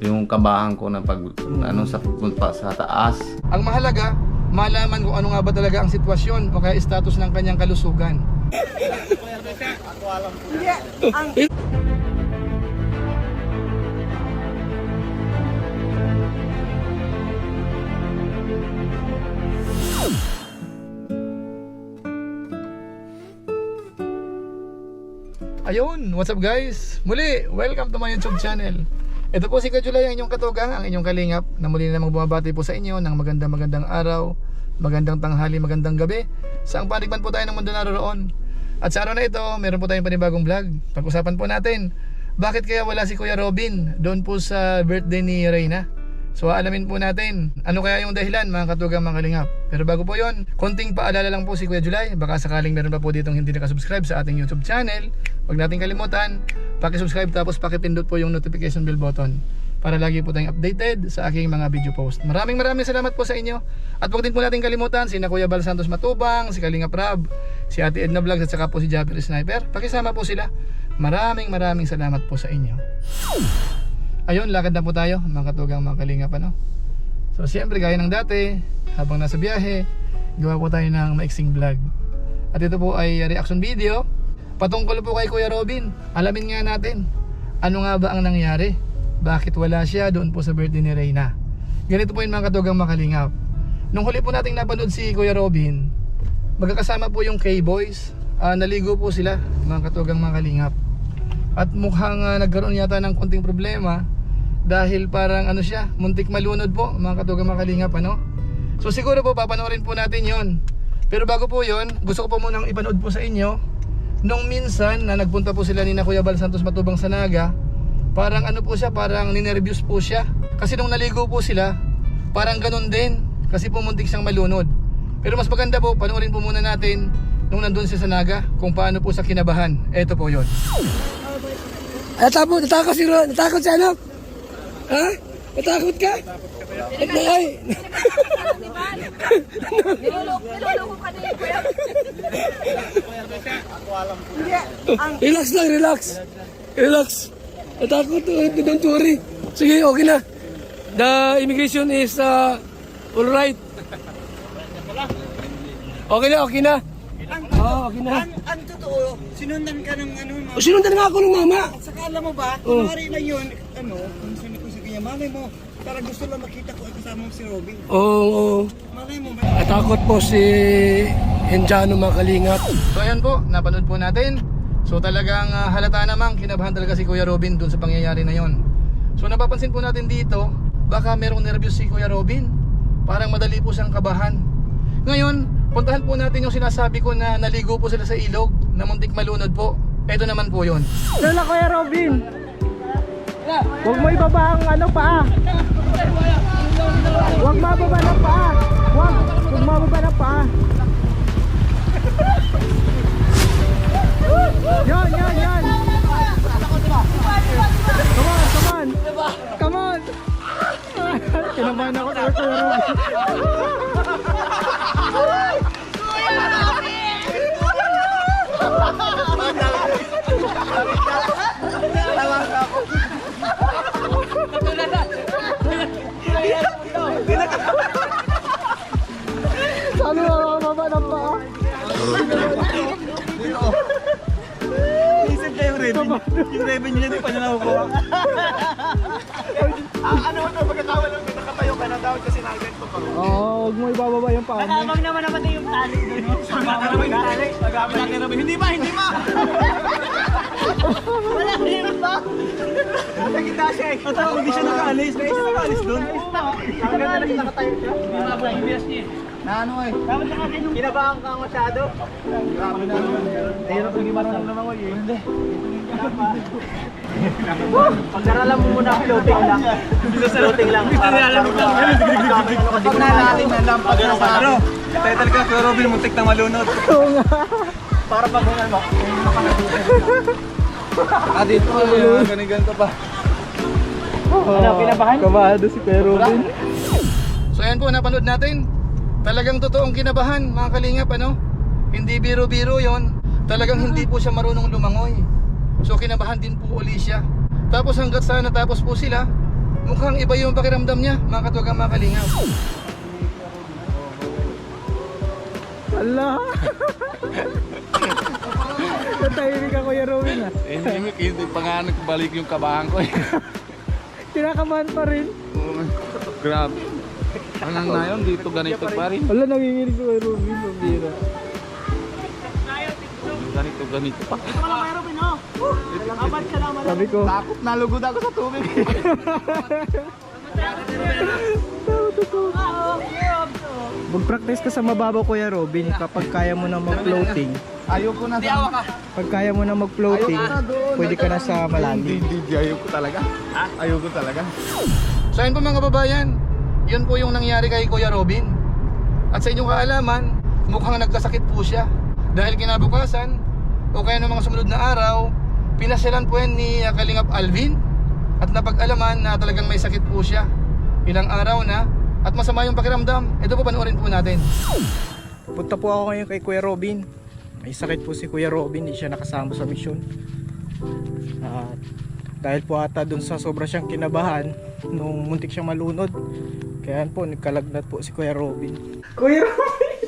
yung kabahan ko na pag ano sa punta sa taas. Ang mahalaga, malaman kung ano nga ba talaga ang sitwasyon o kaya status ng kanyang kalusugan. Ayun, what's up guys? Muli, welcome to my YouTube channel. Ito po si Kajulay, ang inyong katugang, ang inyong kalingap, na muli namang bumabati po sa inyo ng magandang araw, magandang tanghali, magandang gabi, saang panig po tayo ng mundo naroon. At sa araw na ito, meron po tayong panibagong vlog. Pag-usapan po natin, bakit kaya wala si Kuya Robin doon po sa birthday ni Reyna? So alamin po natin, ano kaya yung dahilan mga katugang, mga kalingap. Pero bago po yon, konting paalala lang po si Kuya Julay. Baka sakaling meron pa po ditong hindi nakasubscribe sa ating YouTube channel, huwag natin kalimutan, paki-subscribe tapos paki-pindot po yung notification bell button para lagi po tayong updated sa aking mga video post. Maraming salamat po sa inyo. At huwag din po natin kalimutan sina Kuya Bal Santos Matubang, si Kalingap Rab, si Ate Edna Vlogs at saka po si Japper Sniper. Pakisama po sila. Maraming salamat po sa inyo. Ayun, lakad na po tayo mga katugang, mga kalingap, ano? So siyempre gaya ng dati, habang nasa biyahe, gawa po tayo ng maiksing vlog. At ito po ay reaction video patungkol po kay Kuya Robin. Alamin nga natin, ano nga ba ang nangyari? Bakit wala siya doon po sa birthday ni Reyna? Ganito po yung mga katugang, mga kalingap. Nung huli po nating napanood si Kuya Robin, magkakasama po yung K-Boys. Naligo po sila mga katugang, mga kalingap. At mukhang nagkaroon yata ng konting problema dahil parang ano siya, muntik malunod po mga katugang, mga kalingap, ano? So siguro po papanoorin po natin yon. Pero bago po yon, gusto ko po munang ipanood po sa inyo nung minsan na nagpunta po sila ni na Kuya Bal Santos Matubang sa Naga. Parang ano po siya, parang ninervyos po siya. Kasi nung naligo po sila, parang ganun din, kasi po muntik siyang malunod. Pero mas maganda po, panoorin po muna natin nung nandun siya sa Naga, kung paano po sa kinabahan. Eto po yon. Natakot si Ron, natakot si anak. Ha? Natakot ka? Ay. Niloloko ka na yun, kuya. Relax lang, relax. Natakot, don't worry. Sige, okay na. The immigration is all right. Okay na. Okay na. Ang totoo, sinundan ka ng ano, Sinundan nga ako ng mama. at saka alam mo ba, kunwari lang yun, kung sino ko sa kanya, malay mo, parang gusto lang makita ko ay kasama mo si Robin. Oo. Malay mo ba? Natakot po si Indiano, mga kalingap. So ayan po, napanood po natin. So talagang halata namang kinabahan talaga si Kuya Robin dun sa pangyayari na yon. So napapansin po natin dito, baka merong nervyos si Kuya Robin. Parang madali po siyang kabahan. Ngayon, puntahan po natin yung sinasabi ko na naligo po sila sa ilog, na muntik malunod po. Ito naman po yon. Lola, Kuya Robin. Huwag mo ibaba ang paa. Huwag mababa ng paa. Huwag mababa ng paa. Yan. Come on. Kinabahan ako sa Kuya Robin. Sabi mo mababa ng paa. Isip ka yung revenue niya, di pa niya nakukuha. Ano ito, pagkakawalang pinakatayo ka na daw kasi nag-ganto pa. Oo, huwag mo ibababa yung paa mo. Matamang naman yung tali doon. Matamang yung tali. Hindi ma! Wala ko yung ba? Nakita siya eh. Hindi siya nakaalis. Kaya siya nakaalis doon. Nakatayo siya. Na ano eh. Kinabahan ka masyado. Ayun ang pag-iba ng naman ko eh. Hindi. Pag-aralan mo muna floating lang. Floating lang. Pag nalalim na lang pag ano. Title ka, Kuya Robin, muntik na malunod. Para pag ano, dito ganito pa. Ano, kinabahan? Kabahado si Kuya Robin. So ayan po, napanood natin. Talagang totoong kinabahan, mga kalingap, ano? Hindi biro-biro yon. Talagang hindi po siya marunong lumangoy. So kinabahan din po uli siya. Tapos hanggat sa natapos po sila, mukhang iba yung pakiramdam niya, mga katugang mga kalingap. Allah! Natahimik ka Kuya Robin ah. Hindi pa nga nagbalik yung kabahan ko eh. Kinakabahan pa rin. Grabe. Hanggang na yun, dito ganito pa rin. Wala, nanginginig ko Kuya Robin. Mabira. Ganito pa. Sabi ko, Takot, nalugod ako sa tubig. mag-practice ka sa mababaw Kuya Robin kapag kaya mo na mag-floating. Ayoko na sa... Pag kaya mo na mag-floating, pwede ka na sa malalim. Hindi, ayoko talaga. Ayoko talaga. So ayun po mga kababayan, yun po yung nangyari kay Kuya Robin. At sa inyong kaalaman, mukhang nagkasakit po siya. Dahil kinabukasan, o kaya ng mga sumunod na araw, pinasyalan po yan ni Kalingap Alvin. At napag-alaman na talagang may sakit po siya. Ilang araw na, at masama yung pakiramdam. Ito po, panoorin po natin. Punta po ako ngayon kay Kuya Robin. May sakit po si Kuya Robin, hindi siya nakasama sa misyon. At dahil po ata dun sa sobra siyang kinabahan nung muntik siyang malunod, kaya po nagkalagnat po si Kuya Robin. Kuya Robin!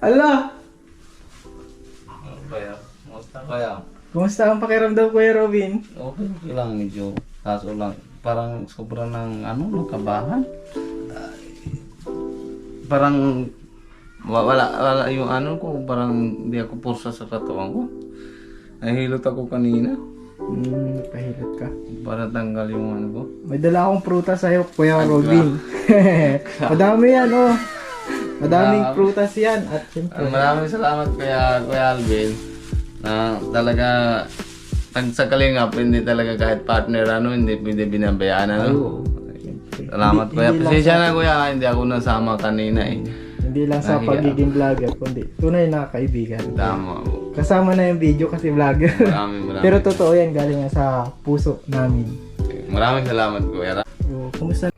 Ala! Kaya, Kumusta ang pakiramdam Kuya Robin? okay lang medyo. Kaso lang, parang sobra ng kabahan. Parang wala yung ko, parang hindi ako pursa sa katawan ko. Nahilot ako kanina. Pahilot ka. Para tanggal yung ko. May dala akong prutas sa'yo Kuya Robin. Madami yan oh. Madaming prutas yan. At syempre, Maraming salamat Kuya Alvin na talaga sa Kalingap, hindi talaga kahit partner hindi pwede binabayaan Salamat Kuya. Pasensya na Kuya, hindi ako nasama kanina eh. hindi lang sa pagiging vlogger, kundi tunay na kaibigan. Tama po. Kasama na yung video kasi vlogger. Maraming. Pero totoo yan, galing yan sa puso namin. Maraming salamat Kuya. So, kumusta?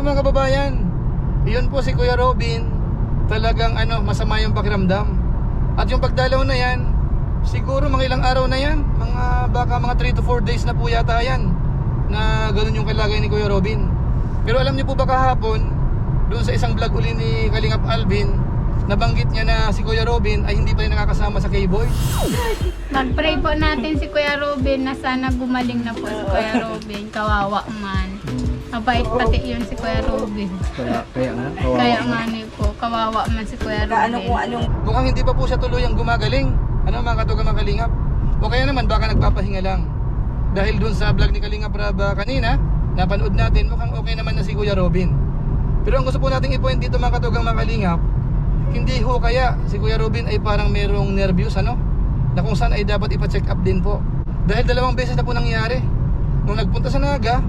mga kababayan, iyon po si Kuya Robin. Talagang masama yung pakiramdam. At yung pagdalaw na yan, siguro mga ilang araw na yan, baka mga 3 to 4 days na po yata yan, na ganun yung kalagay ni Kuya Robin. Pero alam niyo po ba kahapon, doon sa isang vlog uli ni Kalingap Alvin, nabanggit niya na si Kuya Robin ay hindi pa rin nakakasama sa K-Boy. Mag-pray po natin si Kuya Robin na sana gumaling na po si Kuya Robin. Kawawa man. Mabait pati yun si Kuya Robin. Kaya nga po, kawawa man si Kuya Robin. Mukhang hindi pa po siya tuluyang gumagaling. Mga katugang mga Kalingap. O kaya naman baka nagpapahinga lang. Dahil dun sa vlog ni Kalinga Prab kanina, napanood natin, mukhang okay naman na si Kuya Robin. Pero ang gusto po nating i-point dito mga katugang mga kalingap, hindi ho kaya si Kuya Robin ay parang merong nervyos ano, na kung saan ay dapat ipa-check up din po. Dahil 2 beses na po nangyari. Nung nagpunta sa Naga,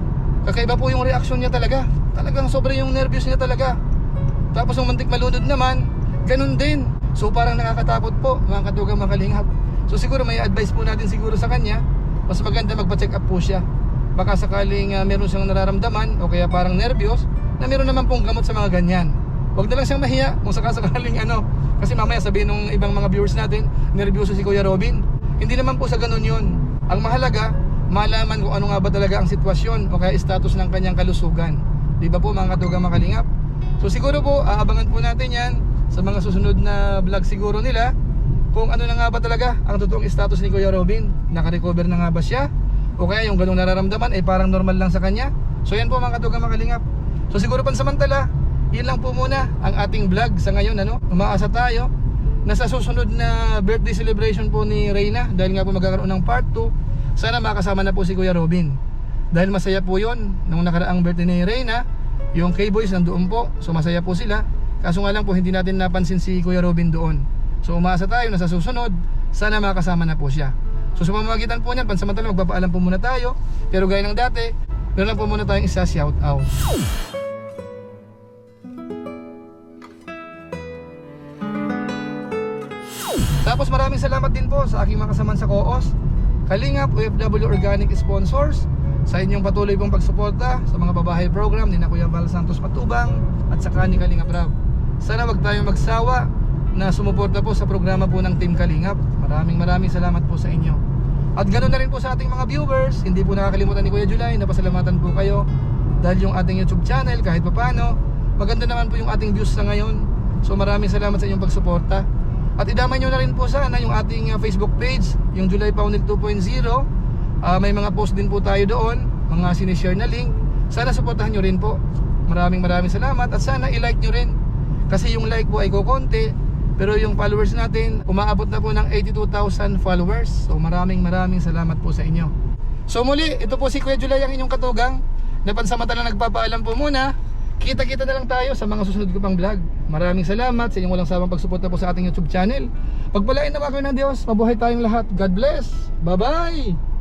kakaiba po yung reaksyon niya talaga. Talagang sobra yung nervyos niya talaga. Tapos nung muntik malunod naman, ganun din. So parang nakakatakot po mga katugang mga kalingap. So siguro may advice po natin siguro sa kanya, mas maganda magpa-check up po siya. Baka sakaling meron siyang nararamdaman o kaya parang nervyos, na meron naman pong gamot sa mga ganyan. Huwag na lang siyang mahiya kung sakasakaling ano, kasi mamaya sabihin ng ibang mga viewers natin, nervyoso si Kuya Robin. Hindi naman po sa ganun yun. Ang mahalaga, malaman kung ano nga ba talaga ang sitwasyon o kaya status ng kanyang kalusugan. Di ba po mga katugang mga kalingap? So siguro po, aabangan po natin yan sa mga susunod na vlog siguro nila, kung ano na nga ba talaga ang totoong status ni Kuya Robin. Naka-recover na nga ba siya? O kaya yung ganung nararamdaman ay parang normal lang sa kanya? So yan po mga katugang mga kalingap. So siguro pansamantala, yun lang po muna ang ating vlog sa ngayon ano. Umaasa tayo na sa susunod na birthday celebration po ni Reyna, dahil nga po magkakaroon ng part 2, sana makasama na po si Kuya Robin. Dahil masaya po yun, nung nakaraang birthday ni Reyna, yung K-Boys nandoon po, so masaya po sila. Kaso nga lang po hindi natin napansin si Kuya Robin doon. So umaasa tayo na sa susunod, sana makasama na po siya. So sa pamamagitan po niyan, pansamantala magpapaalam po muna tayo. Pero gaya ng dati, meron lang po muna tayong isa shout out. Tapos maraming salamat din po sa aking mga kasamahan sa Coos, Kalingap, OFW Organic Sponsors, sa inyong patuloy pong pagsuporta sa mga babahay program ni na Kuya Val Santos Matubang at saka ni Kalingap Rab. Sana wag tayong magsawa na sumuporta po sa programa po ng Team Kalingap. Maraming salamat po sa inyo. At ganoon na rin po sa ating mga viewers. Hindi po nakakalimutan ni Kuya July na pasalamatan po kayo dahil yung ating YouTube channel kahit papano, maganda naman po yung ating views sa ngayon. So maraming salamat sa inyong pagsuporta. At idamay nyo na rin po sana yung ating Facebook page, yung July Paunil 2.0. May mga post din po tayo doon, mga sinishare na link. Sana supportahan nyo rin po. Maraming salamat at sana i-like nyo rin. Kasi yung like po ay kukonti, pero yung followers natin umaabot na po ng 82,000 followers. So maraming salamat po sa inyo. So muli, ito po si Kuya July ang inyong katugang na pansamantala nagpapaalam po muna. Kita-kita na lang tayo sa mga susunod ko pang vlog. Maraming salamat sa inyong walang sawang pagsuporta po sa ating YouTube channel. Pagpalain naman kayo ng Diyos. Mabuhay tayong lahat. God bless. Bye-bye.